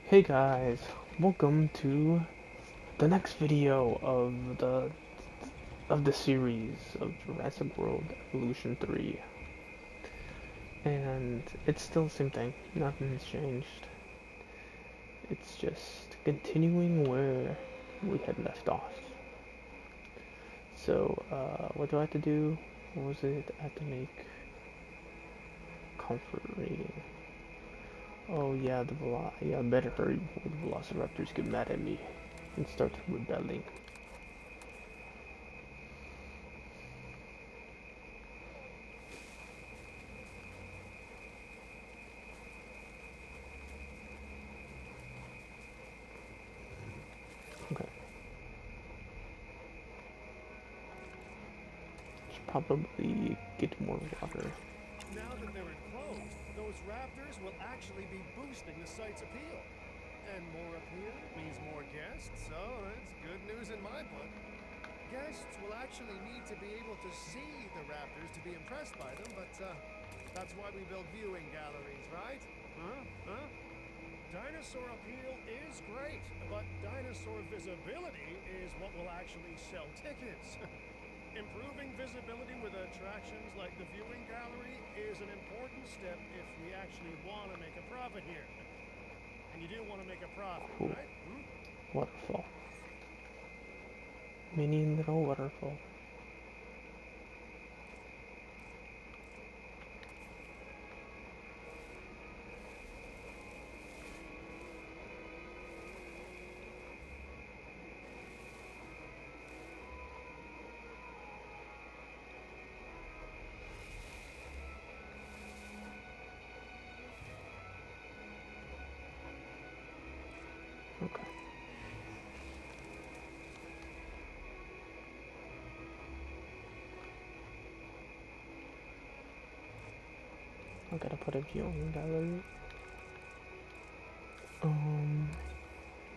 Hey guys, welcome to the next video of the series of Jurassic World Evolution 3. And it's still the same thing. Nothing has changed. It's just continuing where we had left off. So, what do I have to do? What was it? I have to make comfort rating. Oh yeah, I better hurry before the Velociraptors get mad at me and start rebelling. Okay. Should probably get more water. Now that they're enclosed, those raptors will actually be boosting the site's appeal. And more appeal means more guests, so it's good news in my book. Guests will actually need to be able to see the raptors to be impressed by them, but that's why we build viewing galleries, right? Huh? Dinosaur appeal is great, but dinosaur visibility is what will actually sell tickets. Improving visibility with attractions like the viewing gallery is an important step if we actually want to make a profit here. And you do want to make a profit, Cool. right? Waterfall. Mini little waterfall. Okay. I gotta put a viewing gallery. Um,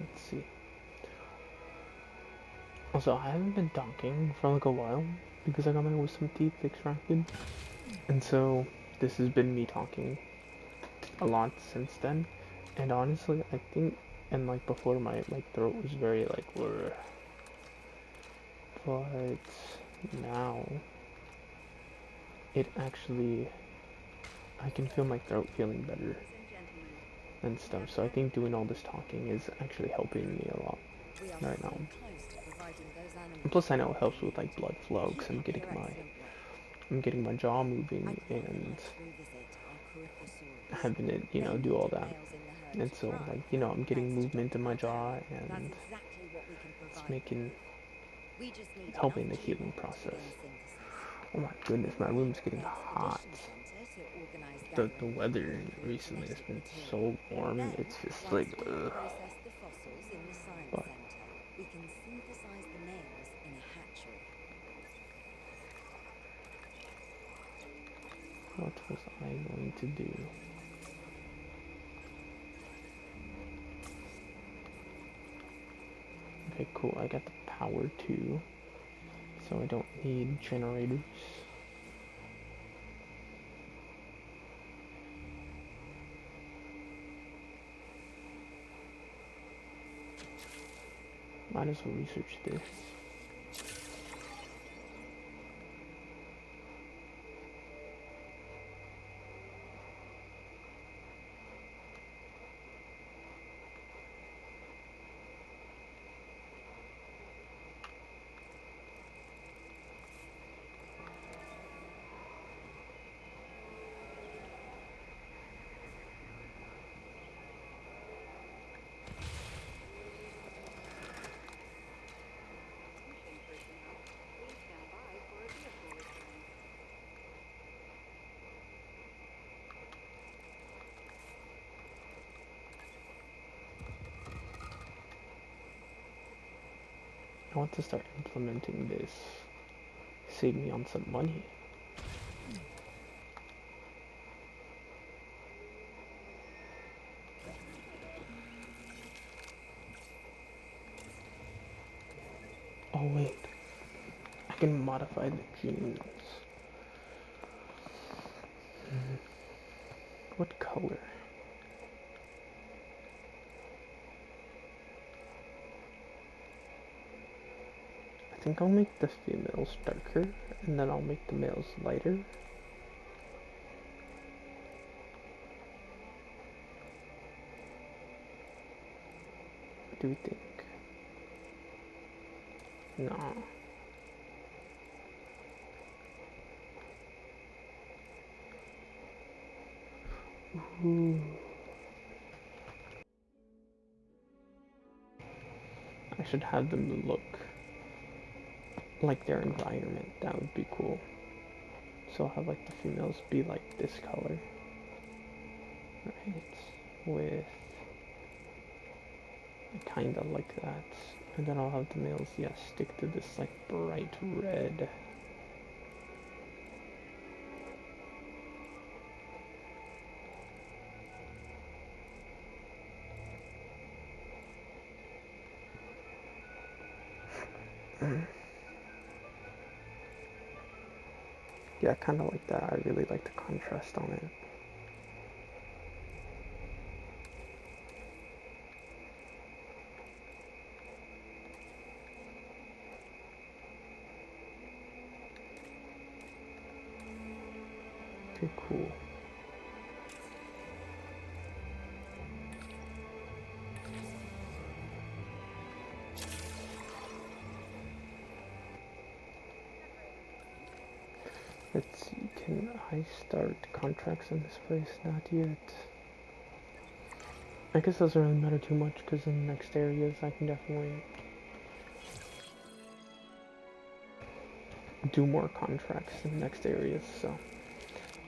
let's see. Also, I haven't been talking for like a while because I got my wisdom teeth extracted, and so this has been me talking a lot since then. And honestly, I think, and like before, my throat was very like, bleh. But now it actually, I can feel my throat feeling better and stuff. So I think doing all this talking is actually helping me a lot We are right so now. close to providing those And animals plus, I with know it what helps they with need. like blood flow because Keep up your excellent work. I'm getting my jaw I'd moving really and like to revisit our Corythosaurus. having it, They do all needed that. males in the herd And to so, like, thrive, I'm getting thanks to movement Dr. in my jaw Martelli. That's and exactly what we can it's provide them making, with. We just need enough helping the healing genome to process. begin synthesis. Oh my We goodness, my will need room's a getting pet hot. addition center to organize The gathering local weather improved recently has genetic been material. so warm, Then, it's just like, once we've ugh. processed the fossils in the science But center, we can synthesize the males in a hatchery. what was I going to do? Okay, cool, I got the power too, so I don't need generators. Might as well research this. I want to start implementing this. Save me on some money. Oh wait, I can modify the genes. What color? think I'll make the females darker, and then I'll make the males lighter. What do you think? No. Ooh. I should have them look like their environment. That would be cool. So I'll have like the females be like this color. Right. With kinda like that. And then I'll have the males, yeah, stick to this like bright red. Yeah, kinda like that. I really like the contrast on it. Okay, cool. Let's see, can I start contracts in this place? Not yet. I guess it doesn't really matter too much because in the next areas I can definitely do more contracts in the next areas, so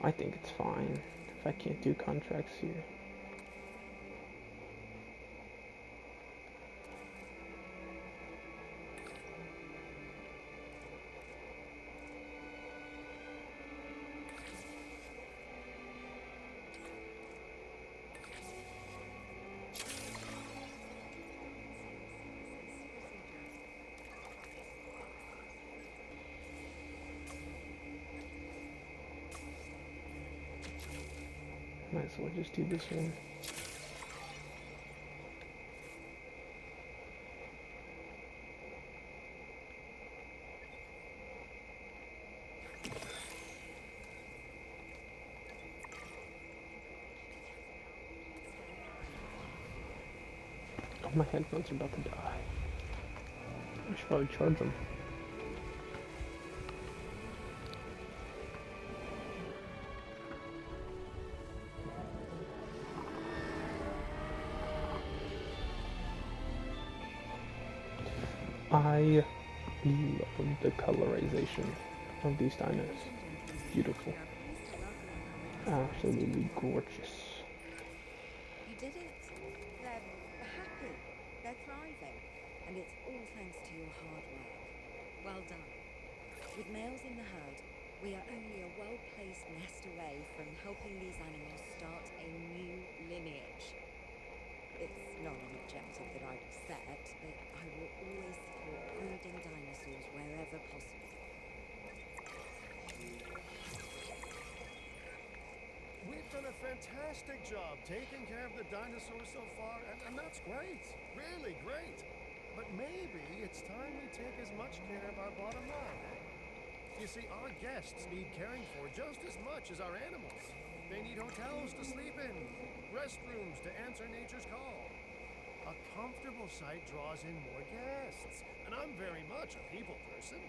I think it's fine if I can't do contracts here. Might as well just do this one. Oh, my headphones are about to die. I should probably charge them. I love the colorization of these dinos. Beautiful. Absolutely gorgeous. You did it. They're happy. They're thriving. And it's all thanks to your hard work. Well done. With males in the herd, we are only a well-placed nest away from helping these animals start a new lineage. It's not an objective that I've set, but I will always support breeding dinosaurs wherever possible. We've done a fantastic job taking care of the dinosaurs so far, and that's great. Really great. But maybe it's time we take as much care of our bottom line. You see, our guests need caring for just as much as our animals. They need hotels to sleep in, restrooms to answer nature's call. A comfortable site draws in more guests, and I'm very much a people person.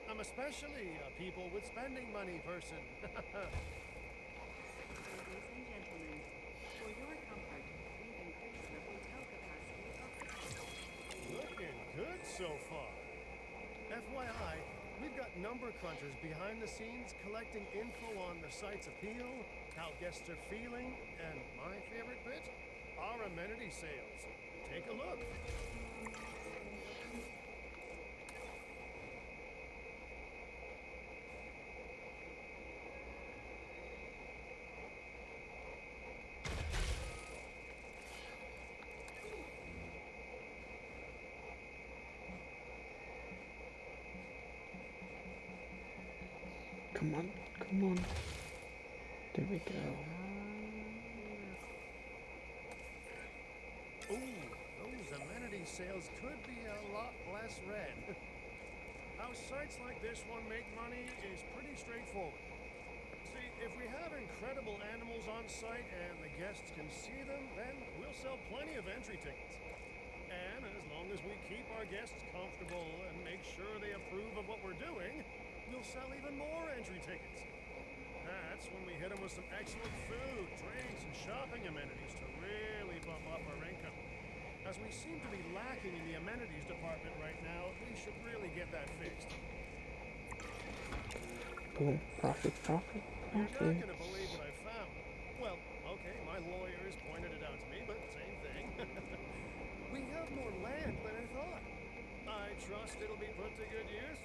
I'm especially a people with spending money person. Ladies and gentlemen, for your comfort, we've increased the hotel capacity of the castle. Looking good so far. FYI, we've got number crunchers behind the scenes collecting info on the site's appeal, how guests are feeling, and my favorite bit, our amenity sales. Take a look. Come on, come on. There we go. Ooh, those amenity sales could be a lot less red. How sites like this one make money is pretty straightforward. See, if we have incredible animals on site and the guests can see them, then we'll sell plenty of entry tickets. And as long as we keep our guests comfortable and make sure they approve of what we're doing, we'll sell even more entry tickets. That's when we hit them with some excellent food, drinks, and shopping amenities to really bump up our income. As we seem to be lacking in the amenities department right now, we should really get that fixed. Boom. Profit, profit, You're not profit. gonna believe what I found. Well, okay, my lawyers pointed it out to me, but same thing. We have more land than I thought. I trust it'll be put to good use.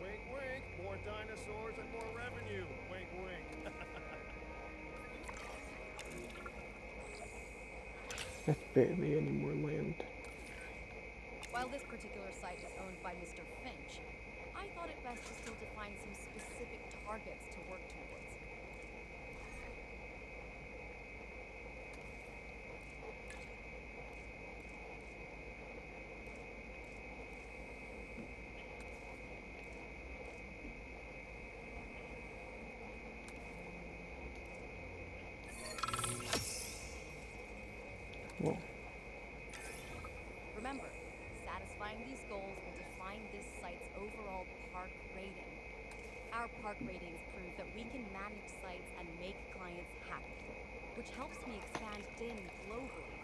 Wink, wink. More dinosaurs and more revenue. Wink, wink. That's barely any more land. While this particular site is owned by Mr. Finch, I thought it best to still define some specific targets to work towards. Well, Remember, satisfying these goals will define this site's overall park rating. Our park ratings prove that we can manage sites and make clients happy, which helps me expand DIN globally.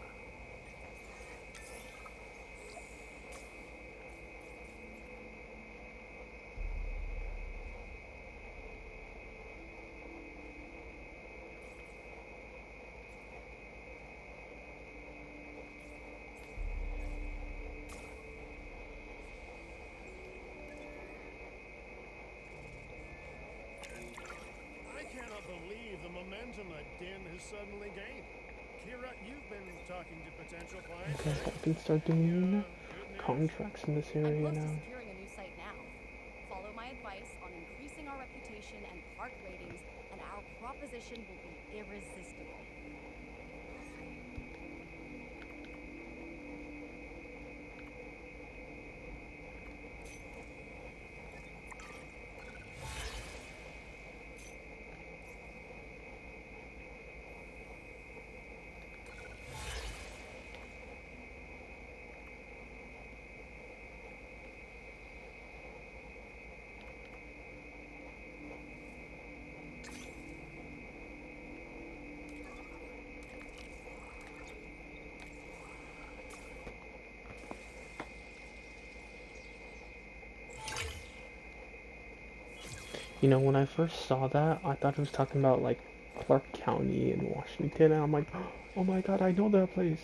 I cannot believe the momentum that Din has suddenly gained. Kira, you've been talking to potential I clients. guess I can start doing Good news? contracts in this I'm area close to now. securing a new site now. Follow my advice on increasing our reputation and park ratings, and our proposition will be irresistible. You know, when I first saw that, I thought it was talking about like Clark County in Washington, and I'm like, oh my god, I know that place.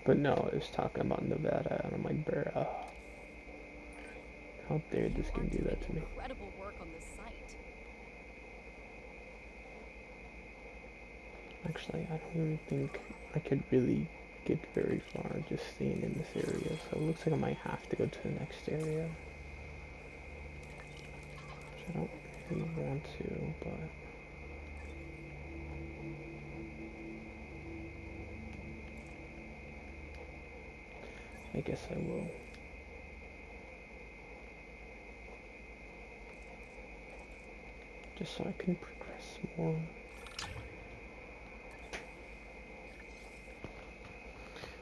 But no, it was talking about Nevada, and I'm like, bruh, how dare You this are game do doing that to me? incredible work on this site. Actually, I don't even think I could really get very far just staying in this area, so it looks like I might have to go to the next area. Which I don't really want to, but I guess I will. Just so I can progress more.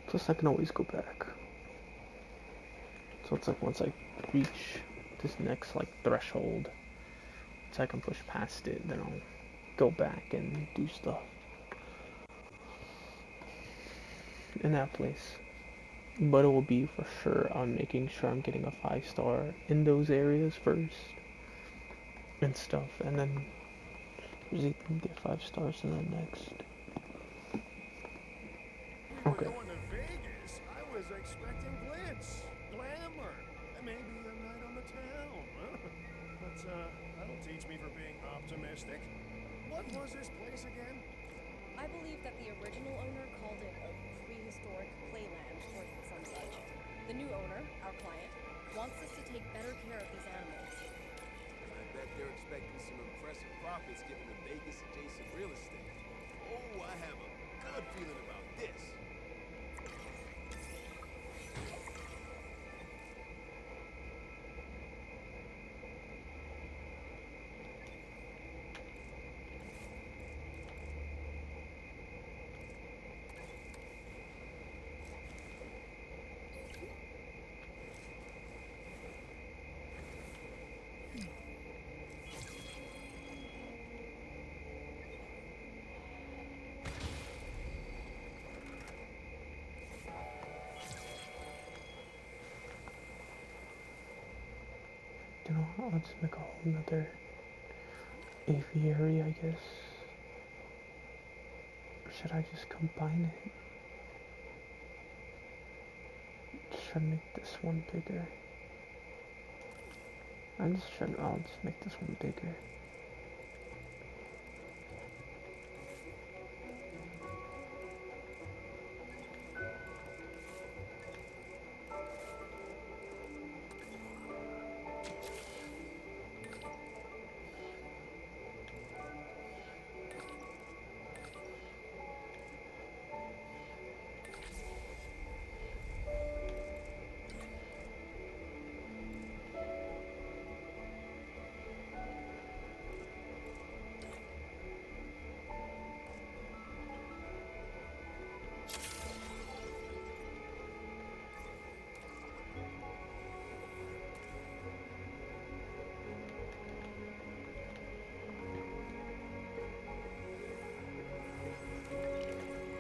Plus I can always go back. So it's like once I reach this next like threshold, so I can push past it, then I'll go back and do stuff in that place. But it will be for sure on making sure I'm getting a 5-star in those areas first and stuff, and then usually get 5 stars in the next. We were Okay. going to Vegas. I was expecting glitz, glamour, and maybe a night on the town. Huh? But that'll teach me for being optimistic. What was this place again? I believe that the original owner called it a prehistoric playland or some such. The new owner, our client, wants us to take better care of these animals. I bet they're expecting some impressive profits given the Vegas adjacent real estate. Oh, I have a good feeling about this. I'll just make a whole nother aviary, I guess. Or should I just combine it? Just try to make this one bigger. I'll just make this one bigger.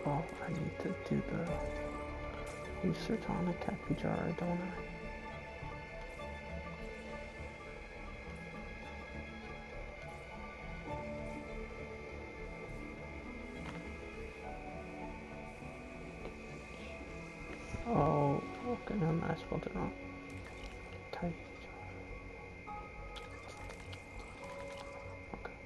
Oh, I need to do the research on a capybara, don't I? Oh, okay, I spelled it wrong. Type. Okay.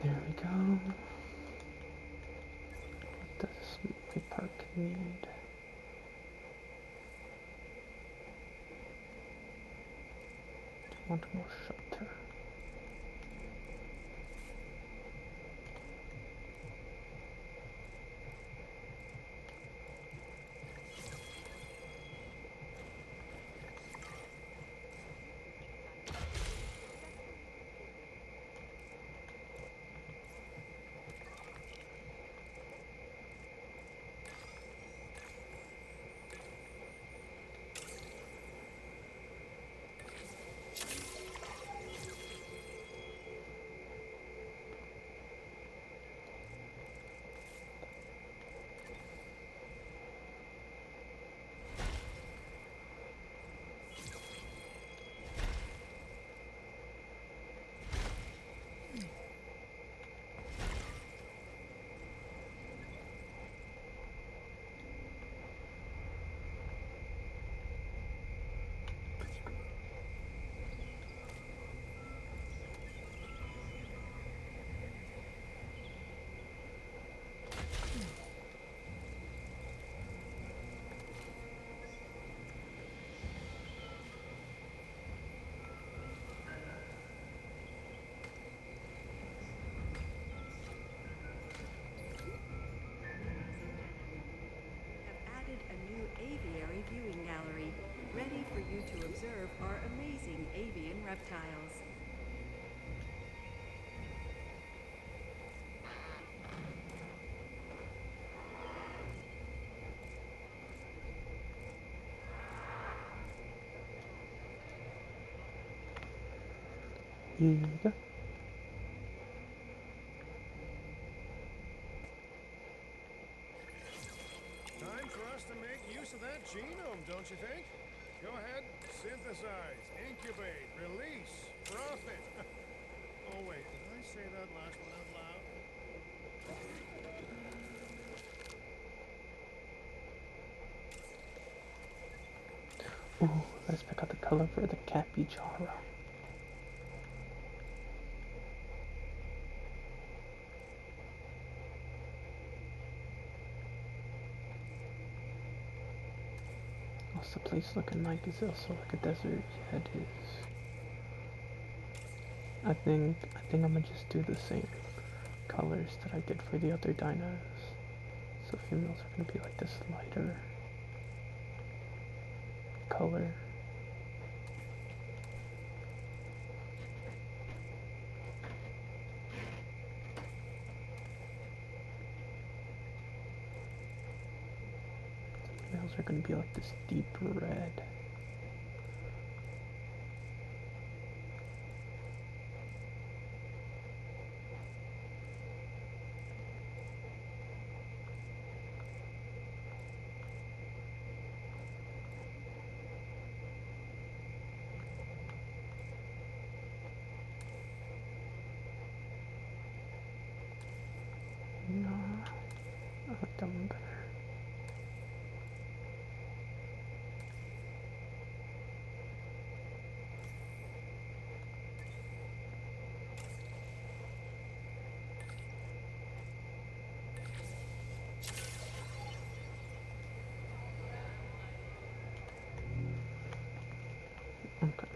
There we go. What does my park need? I want more shelter. Aviary viewing gallery, ready for you to observe our amazing avian reptiles. Here we go. Time for us to make use of that genome, don't you think? Go ahead, synthesize, incubate, release, profit. Oh wait, did I say that last one out loud? Ooh, let's pick out the color for the capybara. What's the place looking like? Is it also like a desert? Yeah, it is. I think I'm gonna just do the same colors that I did for the other dinos. So females are gonna be like this lighter color. Males are gonna be like this deep red. one better. Okay.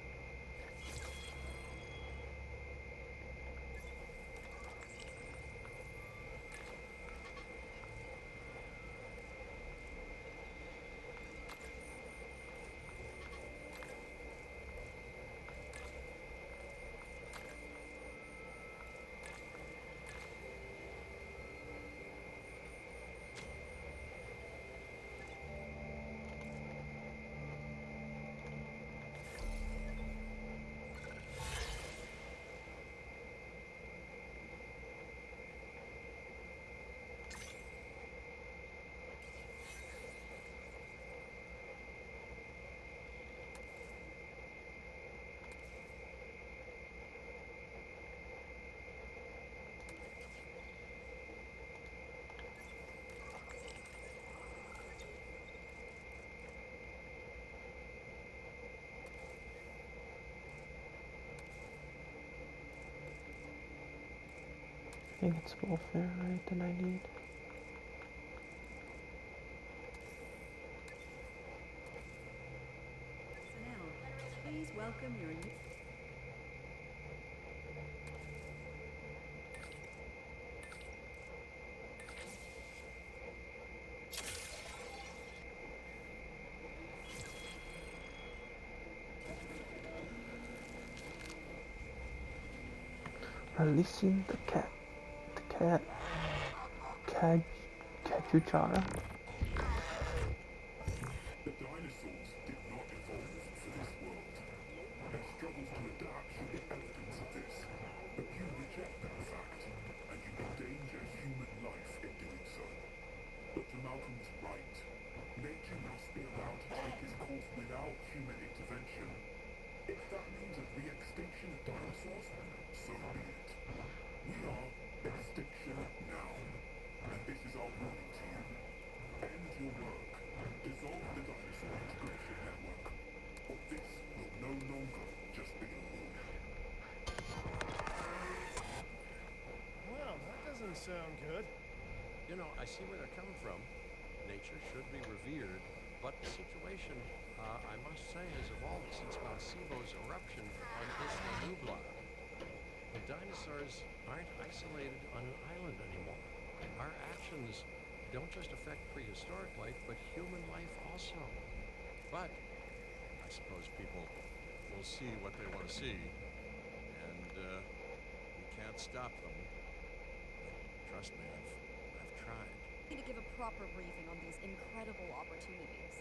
I think it's welfare, right, that I need. So now, please welcome your new... Releasing the cat. The cat. Cajuchara. The dinosaurs did not evolve for this world. Their struggles to adapt show the evidence of this, but you reject that fact, and you endanger human life in doing so. Dr. Malcolm's right. Nature must be allowed to take its course without human intervention. If that means a re-extinction of dinosaurs, so be it. We are extinction now, and this is our warning to you. End your work. Dissolve the dinosaur integration network, or this will no longer just be a rumor. Well, that doesn't sound good. You know, I see where they're coming from. Nature should be revered, but the situation, I must say, has evolved since Mount eruption on Isla Nublar. The dinosaurs aren't isolated on an island anymore. Our actions don't just affect prehistoric life, but human life also. But I suppose people will see what they want to see, and we can't stop them. Trust me, I've tried. We need to give a proper briefing on these incredible opportunities.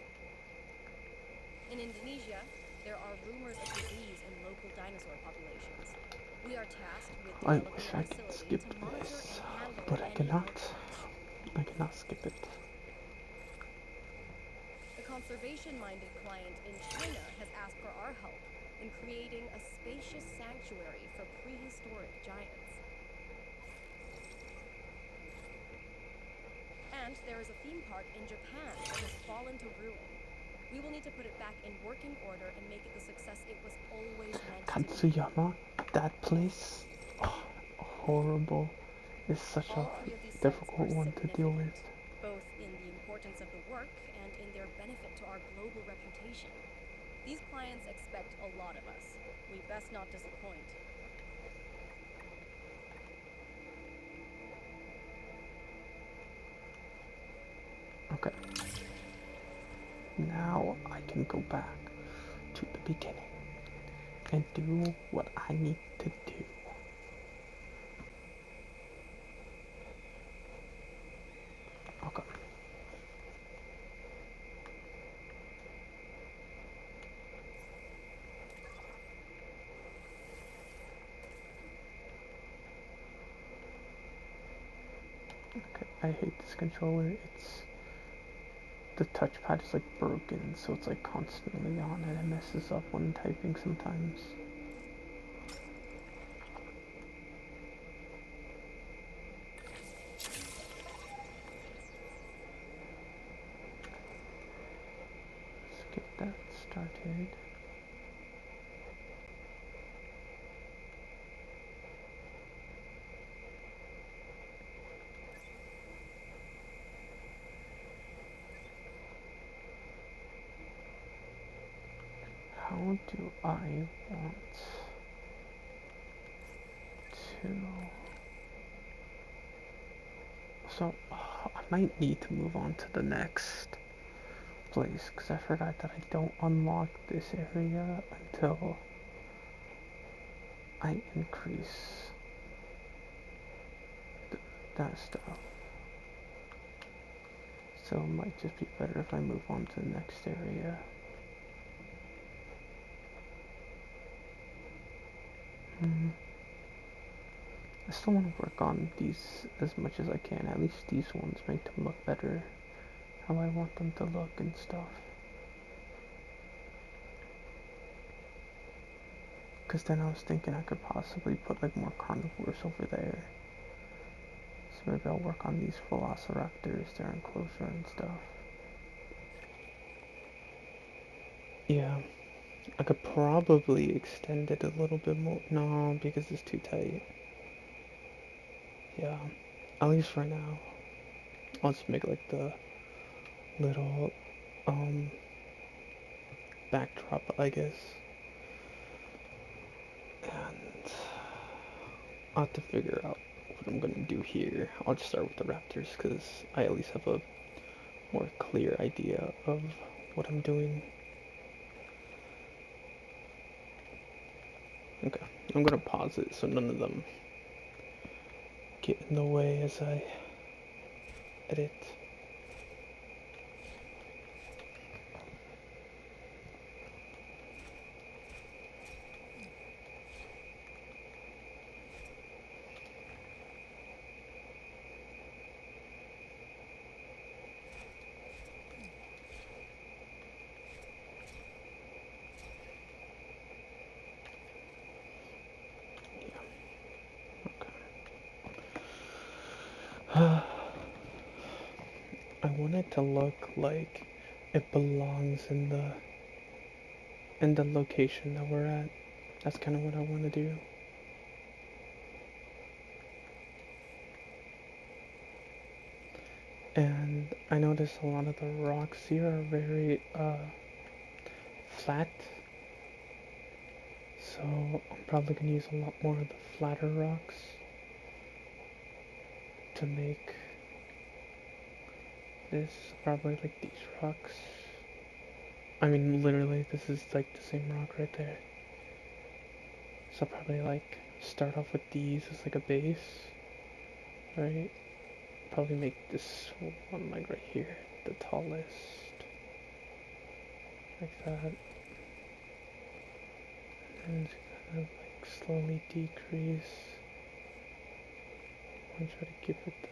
In Indonesia, there are rumors of disease in local dinosaur populations. We are tasked with I developing wish a I could facility skip to monitor this, and handle but I any cannot. outbreaks. I cannot skip it. The conservation-minded client in China has asked for our help in creating a spacious sanctuary for prehistoric giants. And there is a theme park in Japan that has fallen to ruin. We will need to put it back in working order and make it the success it was always meant to be. Katsuyama, that place, oh, horrible. It's such a All three of these sites difficult are one to deal with. significant, both in the importance of the work and in their benefit to our global reputation. These clients expect a lot of us. We best not disappoint. Okay. Now I can go back to the beginning and do what I need to do. Okay. Okay, I hate this controller. The touchpad is like broken, so it's like constantly on and it messes up when typing sometimes. that started. How do I want to... So, I might need to move on to the next place, because I forgot that I don't unlock this area until I increase that stuff. So it might just be better if I move on to the next area. I still want to work on these as much as I can. At least these ones make them look better how I want them to look and stuff. Because then I was thinking I could possibly put like more carnivores over there. So maybe I'll work on these velociraptors, their enclosure and stuff. Yeah, I could probably extend it a little bit more. No, because it's too tight. Yeah, at least for now. I'll just make like the little backdrop, I guess. And I'll have to figure out what I'm gonna do here. I'll just start with the raptors because I at least have a more clear idea of what I'm doing. Okay, I'm gonna pause it so none of them get in the way as I edit. I want it to look like it belongs in the location that we're at. That's kind of what I want to do. And I notice a lot of the rocks here are very flat. So I'm probably going to use a lot more of the flatter rocks to make this. Probably like these rocks. I mean, literally, this is like the same rock right there. So I'll probably like start off with these as like a base, right? Probably make this one like right here, the tallest, like that. And kind of like slowly decrease. I'm try to keep it the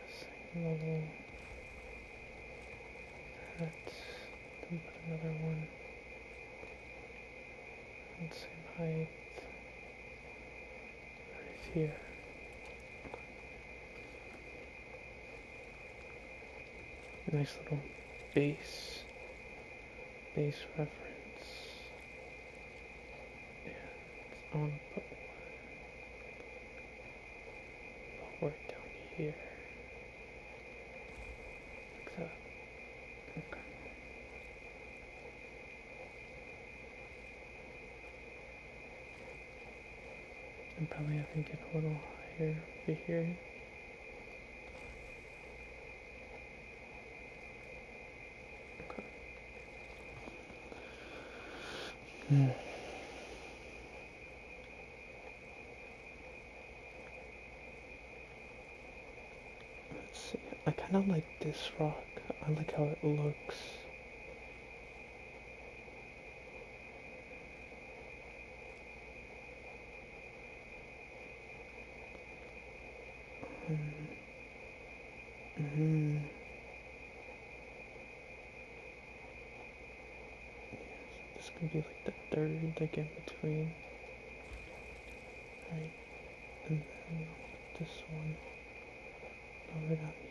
same level. That. Then put another one. And same height. Right here. Nice little base reference. And I want to put one lower down here. Like that. Okay. And probably have to get a little higher over here. Okay. Let's see. I kind of like this rock. I like how it looks. Mm-hmm. This could be like the third, like in between. Right. And then this one over down here.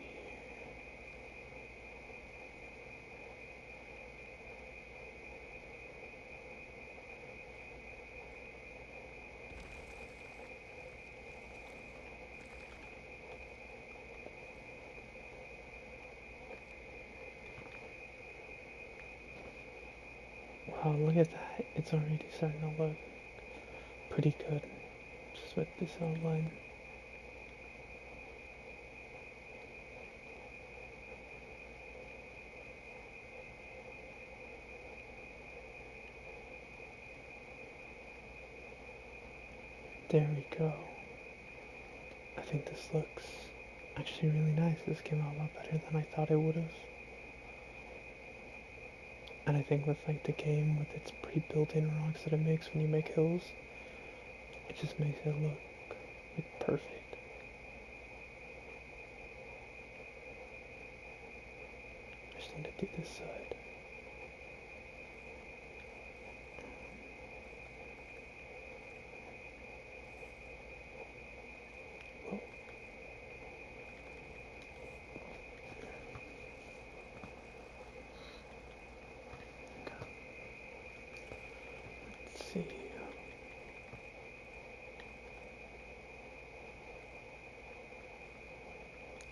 Oh, look at that. It's already starting to look pretty good. Just with this outline. There we go. I think this looks actually really nice. This came out a lot better than I thought it would have. And I think with like the game, with its pre-built-in rocks that it makes when you make hills, it just makes it look like perfect. I just need to do this side. Whoa. Let's see.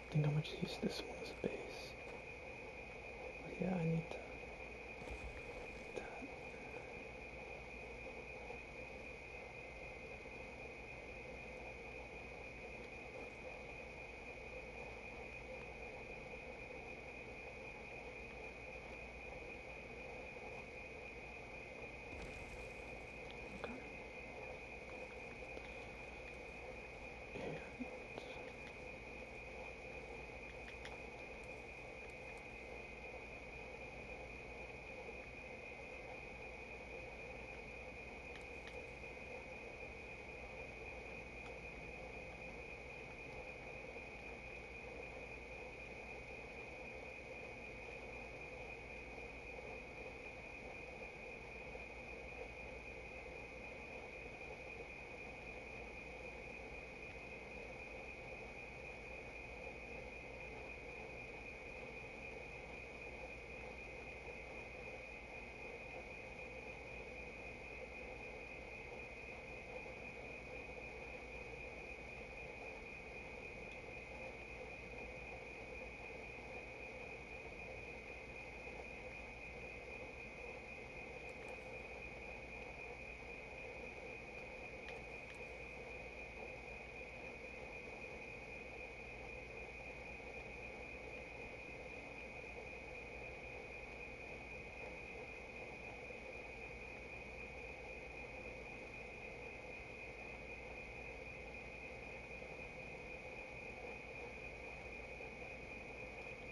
I think I'm gonna just use this one as a base. But yeah, I need that. Okay. And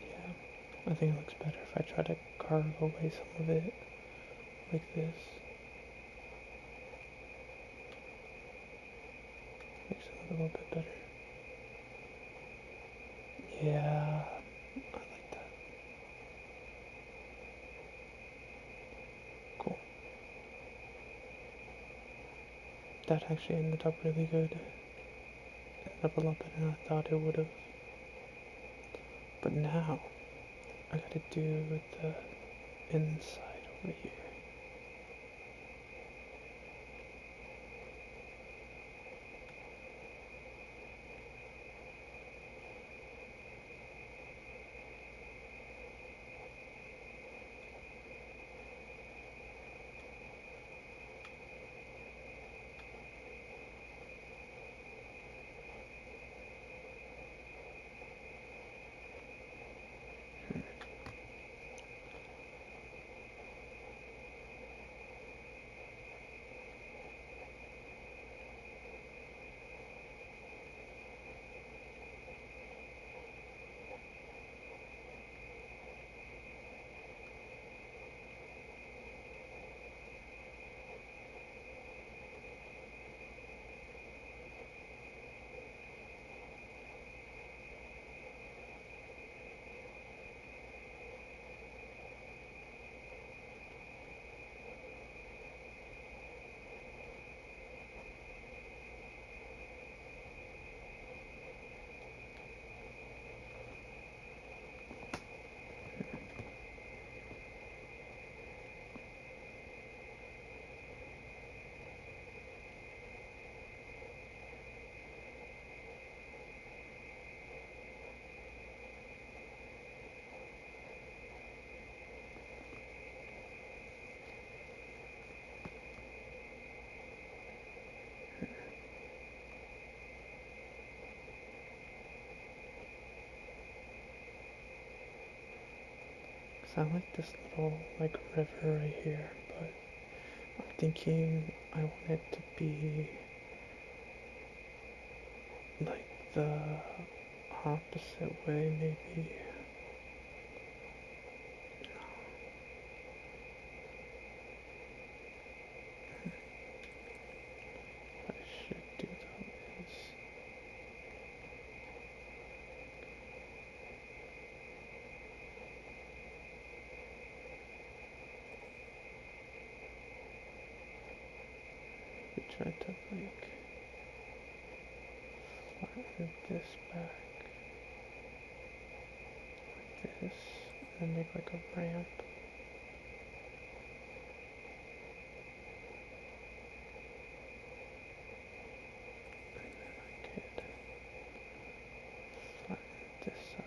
yeah, I think it looks better if I try to carve away some of it like this. Makes it look a little bit better. Yeah, I like that. Cool. That actually ended up really good. Ended up a lot better than I thought it would have. But now, I gotta do the inside over here. So I like this little like river right here, but I'm thinking I want it to be like the opposite way, maybe. What I should do though is we try to like flatten this back like this and make like a ramp. I could flatten this out.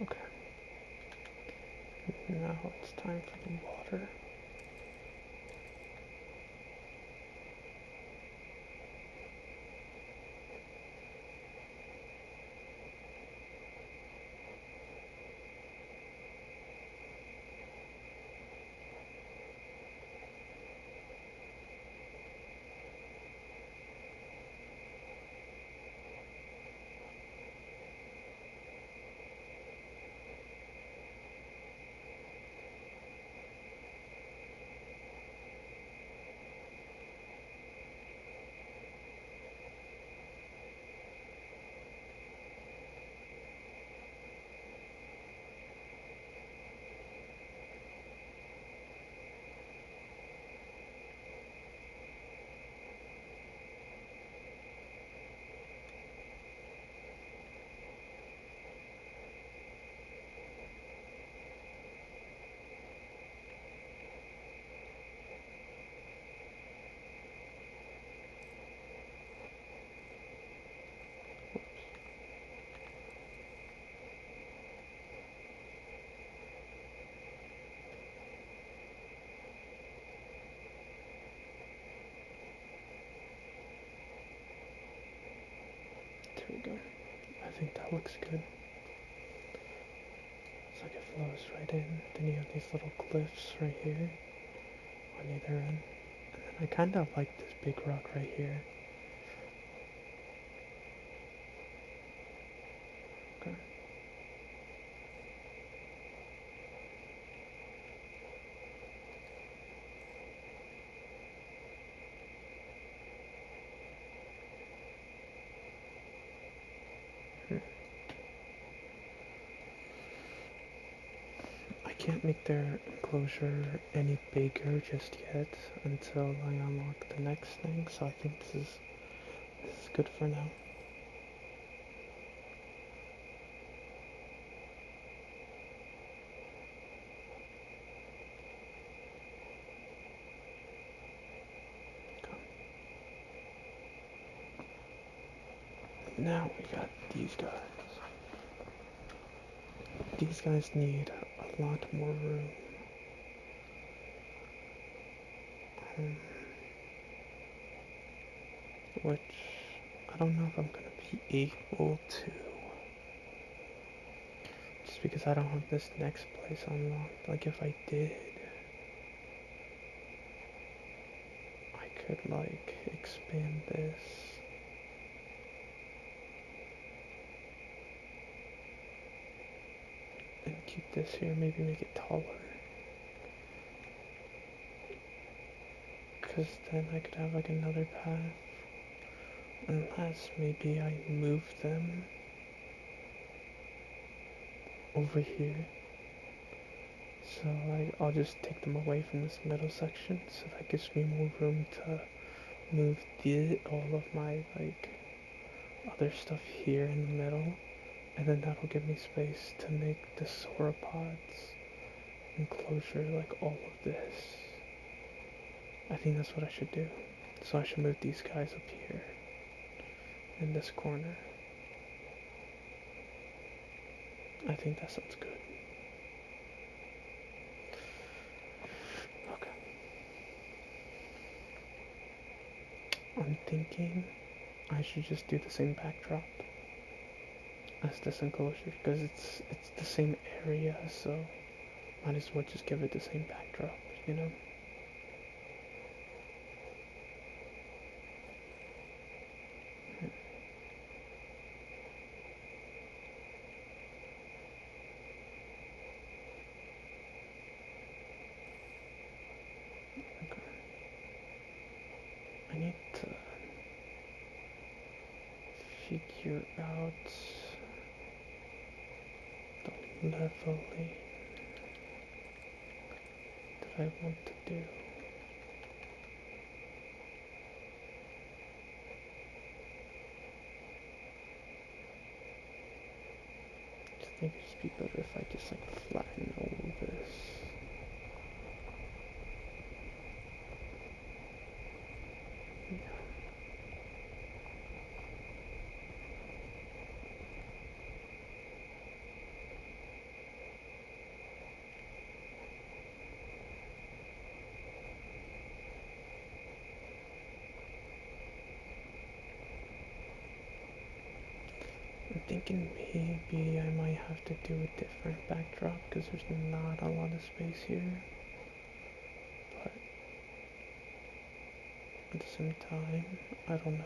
Okay. Now it's time for the water. go. I think that looks good. It's like it flows right in. Then you have these little cliffs right here on either end. And then I kind of like this big rock right here. Okay. I can't make their enclosure any bigger just yet until I unlock the next thing, so I think this is good for now. Now we got these guys. These guys need a lot more room. Which I don't know if I'm gonna be able to. Just because I don't have this next place unlocked. Like if I did, I could like expand this. And keep this here, maybe make it taller. Cause then I could have like another path. Unless maybe I move them over here. So I'll just take them away from this middle section, so that gives me more room to move all of my like other stuff here in the middle, and then that'll give me space to make the sauropods enclosure like all of this. I think that's what I should do. So I should move these guys up here in this corner. I think that sounds good. Okay. I'm thinking I should just do the same backdrop as this enclosure because it's the same area, so might as well just give it the same backdrop, you know? Okay. I need to figure out the leveling that I want to do. I think it'd just be better if I just like flatten all of this. Yeah. I'm thinking maybe I might have to do a different backdrop because there's not a lot of space here. But at the same time, I don't know.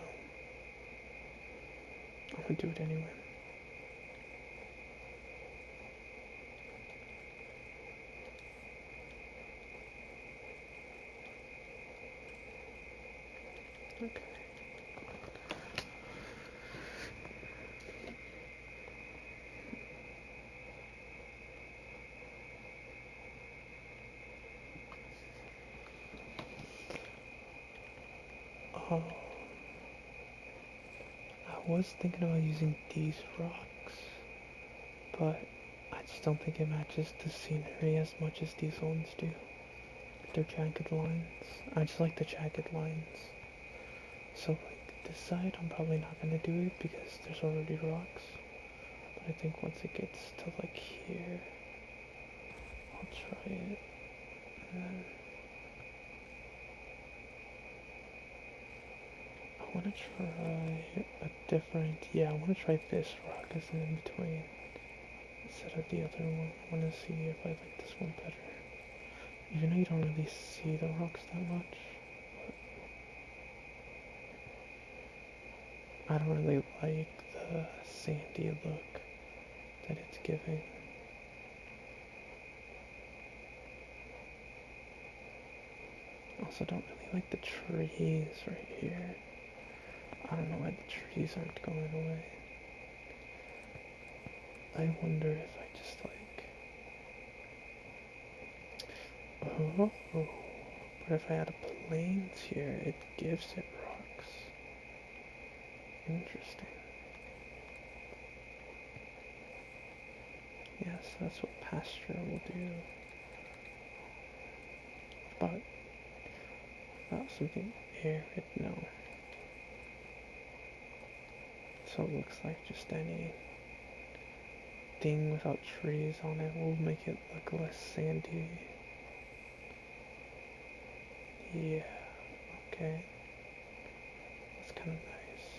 I'm gonna do it anyway. Okay. Oh, I was thinking about using these rocks, but I just don't think it matches the scenery as much as these ones do. They're jagged lines. I just like the jagged lines. So like this side, I'm probably not gonna do it because there's already rocks. But I think once it gets to like here, I'll try it. And then I want to try a different, yeah, I want to try this rock as an in-between instead of the other one. I want to see if I like this one better. Even though you don't really see the rocks that much, but I don't really like the sandy look that it's giving. Also don't really like the trees right here. I don't know why the trees aren't going away. I wonder if I just like... Oh, but if I add plains here, it gives it rocks. Interesting. Yes, that's what pasture will do. But about something arid, no. So it looks like just any thing without trees on it will make it look less sandy. Yeah, okay. That's kind of nice.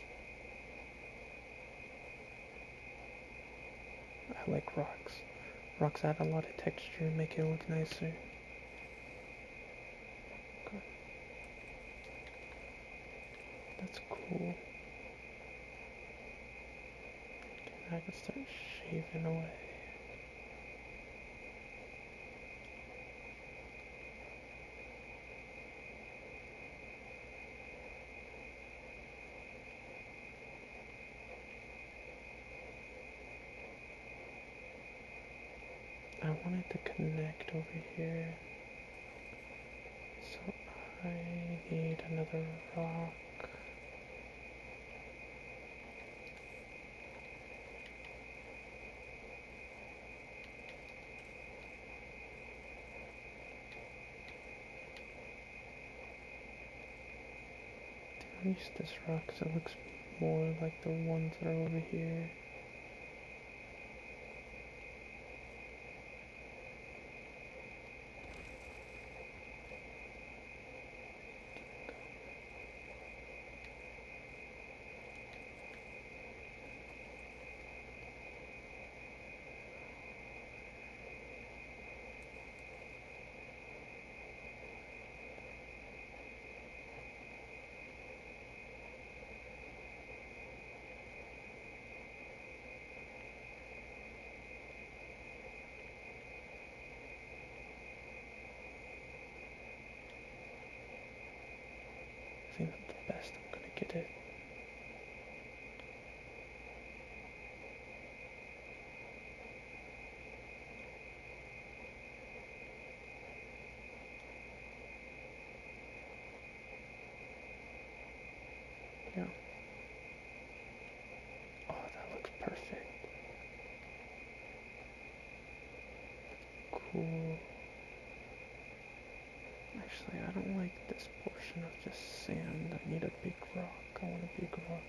I like rocks. Rocks add a lot of texture, make it look nicer. Okay. That's cool. Okay, now I can start shaving away. I wanted to connect over here, so I need another rock. I'll use this rock because it looks more like the ones that are over here. I think that's the best I'm gonna get it. Yeah. Oh, that looks perfect. Cool. Actually, I don't like this portion of just sand. I need a big rock. I want a big rock.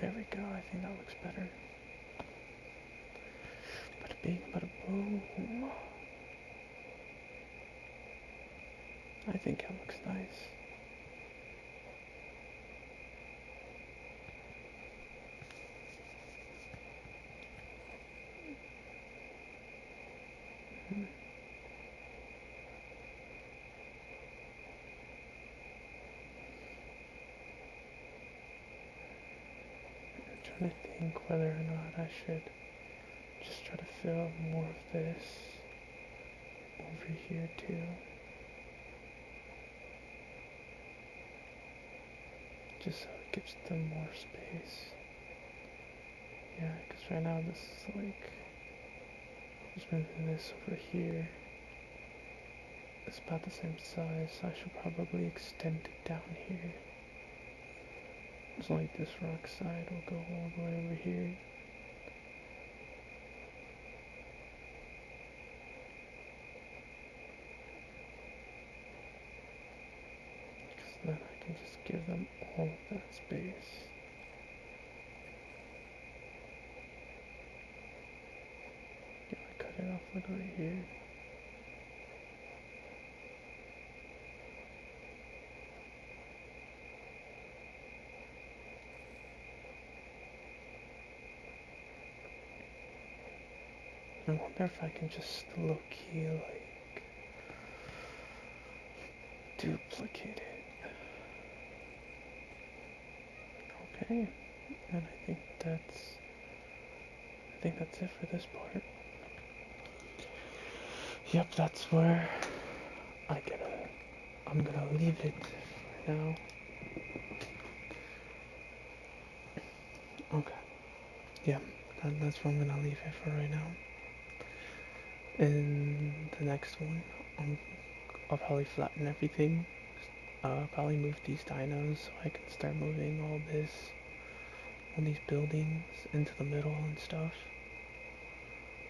There we go. I think that looks better. Bada bing, bada boom. I think it looks nice. think whether or not I should just try to fill more of this over here too. Just so it gives them more space. Yeah, because right now this is like, just moving this over here. It's about the same size, so I should probably extend it down here. So like this rock side will go all the way over here. Because then I can just give them all of that space. Yeah, I cut it off like right here. I wonder if I can just low-key, like, duplicate it. Okay, and I think that's it for this part. Yep, that's where I'm gonna leave it for now. Okay, yeah, that's where I'm gonna leave it for right now. In the next one, I'll probably flatten everything. Probably move these dinos so I can start moving all these buildings into the middle and stuff.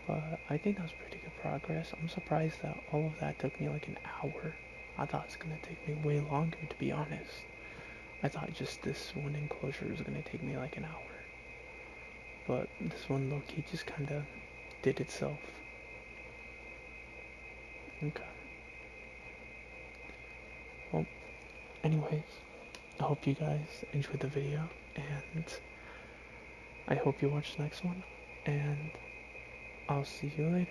But I think that was pretty good progress. I'm surprised that all of that took me like an hour. I thought it was gonna take me way longer, to be honest. I thought just this one enclosure was gonna take me like an hour. But this one low-key just kinda did itself. Okay. Well, anyways, I hope you guys enjoyed the video, and I hope you watch the next one, and I'll see you later.